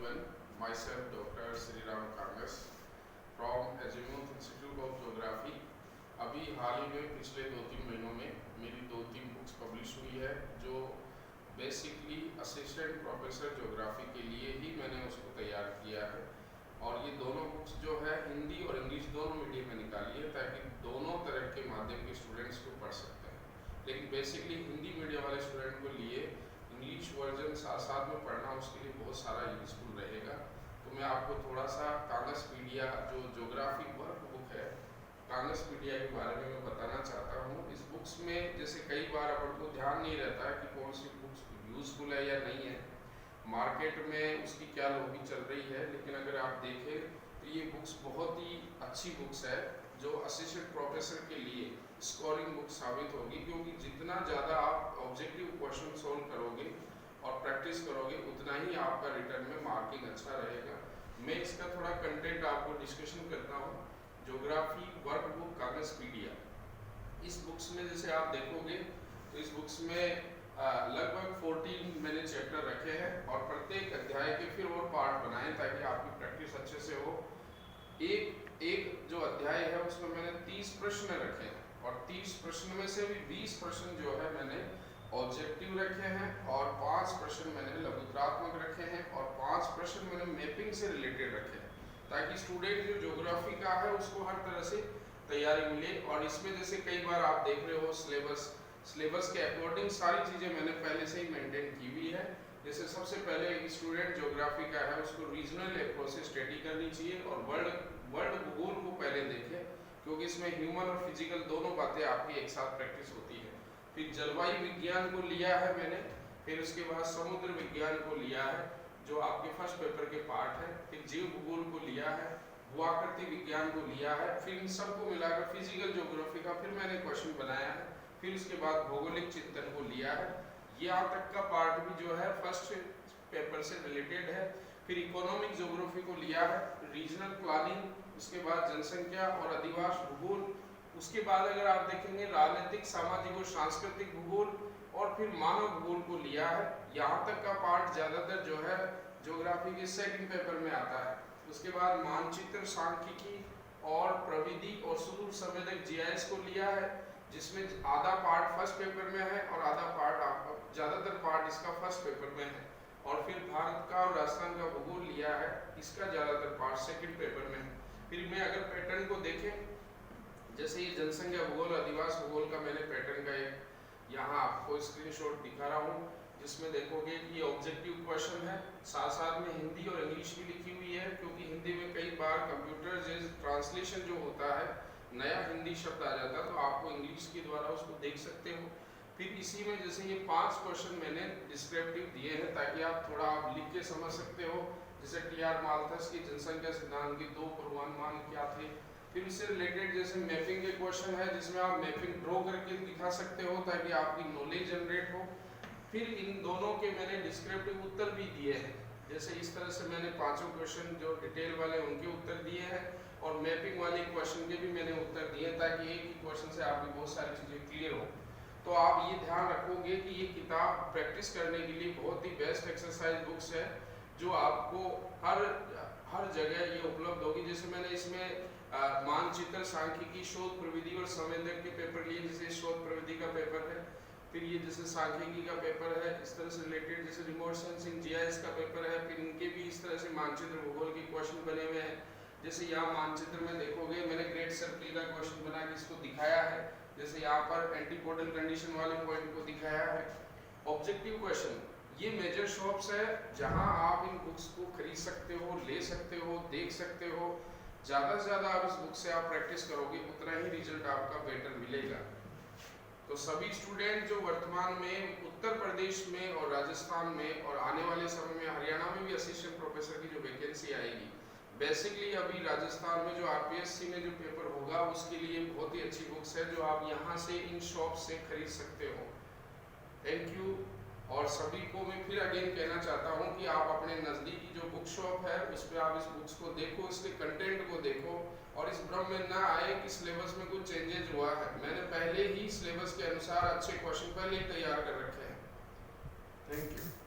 everyone. Myself, Dr. Sriram Kangas from Azimuth Institute of Geography. अभी हाल ही में पिछले 2-3 महीनों में मेरी 2-3 बुक्स पब्लिश हुई है जो बेसिकली असिस्टेंट प्रोफेसर ज्योग्राफी के लिए ही मैंने उसको तैयार किया है। और ये दोनों बुक्स जो है हिंदी और इंग्लिश दोनों मीडियम में निकाली है ताकि दोनों तरह के माध्यम के स्टूडेंट्स को पढ़ सकते हैं। लेकिन बेसिकली हिंदी मीडियम वाले स्टूडेंट को लिए इंग्लिश वर्जन साथ साथ में पढ़ना उसके लिए बहुत सारा यूजफुल रहेगा। तो मैं आपको थोड़ा सा कागजपीडिया जो ज्योग्राफी वर्क बुक है कागजपीडिया के बारे में मैं बताना चाहता हूँ। इस बुक्स में जैसे कई बार अपन को ध्यान नहीं रहता है कि कौन सी बुक्स यूजफुल है या नहीं है, मार्केट में उसकी क्या लॉबी चल रही है, लेकिन अगर आप देखें तो ये बुक्स बहुत ही अच्छी बुक्स है जो असिस्टेंट प्रोफेसर के लिए स्कोरिंग बुक साबित होगी, क्योंकि जितना ज़्यादा आप ऑब्जेक्टिव क्वेश्चन सोल्व करोगे और प्रैक्टिस करोगे उतना ही आपका रिटर्न में मार्किंग अच्छा रहेगा। मैं इसका थोड़ा कंटेंट आपको डिस्कशन करता हूँ। ज्योग्राफी वर्क बुक कागजपीडिया, इस बुक्स में जैसे आप देखोगे तो इस बुक्स में लगभग 14 मैंने चैप्टर रखे हैं और प्रत्येक अध्याय के फिर और पार्ट बनाए ताकि आपकी प्रैक्टिस अच्छे से हो। एक जो अध्याय है उसमें मैंने 30 प्रश्न रखे हैं और 30 प्रश्न में से भी 20 प्रश्न जो है मैंने ऑब्जेक्टिव रखे हैं और 5 प्रश्न मैंने लघुत्रात्मक रखे हैं और 5 प्रश्न मैंने मैपिंग से रिलेटेड रखे हैं ताकि स्टूडेंट जो ज्योग्राफी का है उसको हर तरह से तैयारी मिले। और इसमें जैसे कई बार आप देख रहे हो सिलेबस के अकॉर्डिंग सारी चीज़ें मैंने पहले से ही मेंटेन की हुई है। जैसे सबसे पहले एक स्टूडेंट ज्योग्राफी का है उसको रीजनल अप्रोच से स्टडी करनी चाहिए और वर्ल्ड भूगोल को पहले देखें, क्योंकि इसमें ह्यूमन और फिजिकल दोनों बातें आपकी एक साथ प्रैक्टिस होती है। फिर जलवायु विज्ञान को लिया है मैंने, फिर उसके बाद समुद्र विज्ञान को लिया है जो आपके फर्स्ट पेपर के पार्ट है, फिर जीव भूगोल को लिया है, भूआकृति विज्ञान को लिया है, फिर इन सबको मिलाकर फिजिकल ज्योग्राफी का फिर मैंने क्वेश्चन बनाया है, फिर उसके बाद भौगोलिक चिंतन को लिया है। यहाँ तक का पार्ट भी जो है फर्स्ट पेपर से रिलेटेड है। फिर इकोनॉमिक ज्योग्राफी को लिया है, रीजनल प्लानिंग, उसके बाद जनसंख्या और अधिवास भूगोल, उसके बाद अगर आप देखेंगे राजनीतिक सामाजिक और सांस्कृतिक भूगोल और फिर मानव भूगोल को लिया है। यहाँ तक का पार्ट ज़्यादातर जो है ज्योग्राफी के सेकंड पेपर में आता है। उसके बाद मानचित्र सांख्यिकी और प्रविधि और सुदूर संवेदक जीआईएस को लिया है जिसमें आधा पार्ट फर्स्ट पेपर में है और आधा पार्ट आपका ज़्यादातर पार्ट इसका फर्स्ट पेपर में है। और फिर भारत का और राजस्थान का भूगोल लिया है, इसका ज़्यादातर पार्ट सेकंड पेपर में है। फिर मैं अगर पैटर्न को देखें, जैसे ये जनसंख्या भूगोल अधिवास भूगोल का मैंने पैटर्न का एक यहाँ आपको स्क्रीनशॉट दिखा रहा हूँ, जिसमें देखोगे कि ये ऑब्जेक्टिव क्वेश्चन है, साथ साथ में हिंदी और इंग्लिश भी लिखी हुई है, क्योंकि हिंदी में कई बार कंप्यूटर ट्रांसलेशन जो होता है नया हिंदी शब्द आ जाता है तो आपको इंग्लिश के द्वारा उसको देख सकते हो। फिर इसी में जैसे ये 5 क्वेश्चन मैंने डिस्क्रिप्टिव दिए हैं ताकि आप थोड़ा आप लिख के समझ सकते हो। जैसे टी.आर. माल्थस की जनसंख्या सिद्धांत के 2 पूर्वानुमान क्या थे। फिर इससे रिलेटेड जैसे मैपिंग के क्वेश्चन है जिसमें आप मैपिंग ड्रॉ करके दिखा सकते हो ताकि आपकी नॉलेज जनरेट हो। फिर इन दोनों के मैंने डिस्क्रिप्टिव उत्तर भी दिए हैं, जैसे इस तरह से मैंने 5 क्वेश्चन जो डिटेल वाले उनके उत्तर दिए हैं और मैपिंग वाले क्वेश्चन के भी मैंने उत्तर दिए ताकि एक ही क्वेश्चन से आपकी बहुत सारी चीज़ें क्लियर हो। तो आप ये ध्यान रखोगे कि ये किताब प्रैक्टिस करने के लिए बहुत ही बेस्ट एक्सरसाइज बुक्स है जो आपको हर जगह ये उपलब्ध होगी। जैसे मैंने इसमें मानचित्र सांख्यिकी शोध प्रविधि और संवेदक के पेपर लिए, जैसे शोध प्रविधि का पेपर है, फिर ये जैसे सांख्यिकी का पेपर है, इस तरह से रिलेटेड जैसे रिमोट सेंसिंग जीआईएस का पेपर है, फिर इनके भी इस तरह से मानचित्र भूगोल के क्वेश्चन बने हुए हैं। जैसे यहाँ मानचित्र में देखोगे मैंने ग्रेट सर्किल का क्वेश्चन बना के इसको दिखाया है, जैसे यहाँ पर एंटीपोडल कंडीशन वाले पॉइंट को दिखाया है। ऑब्जेक्टिव क्वेश्चन, ये मेजर शॉप्स है जहाँ आप इन बुक्स को खरीद सकते हो, ले सकते हो, देख सकते हो। ज़्यादा से ज़्यादा आप इस बुक से आप प्रैक्टिस करोगे उतना ही रिजल्ट आपका बेटर मिलेगा। तो सभी स्टूडेंट जो वर्तमान में उत्तर प्रदेश में और राजस्थान में और आने वाले समय में हरियाणा में भी असिस्टेंट प्रोफेसर की जो वैकेंसी आएगी, बेसिकली अभी राजस्थान में जो आरपीएससी में जो पेपर होगा उसके लिए बहुत ही अच्छी बुक्स है जो आप यहाँ से इन शॉप से खरीद सकते हो। Thank you. और सभी को मैं फिर अगेन कहना चाहता हूँ कि आप अपने नज़दीकी जो बुक शॉप है उस पर आप इस बुक्स को देखो, इसके कंटेंट को देखो और इस भ्रम में ना आए कि सिलेबस में कुछ चेंजेज हुआ है। मैंने पहले ही सिलेबस के अनुसार अच्छे क्वेश्चन पहले ही तैयार कर रखे हैं। Thank you.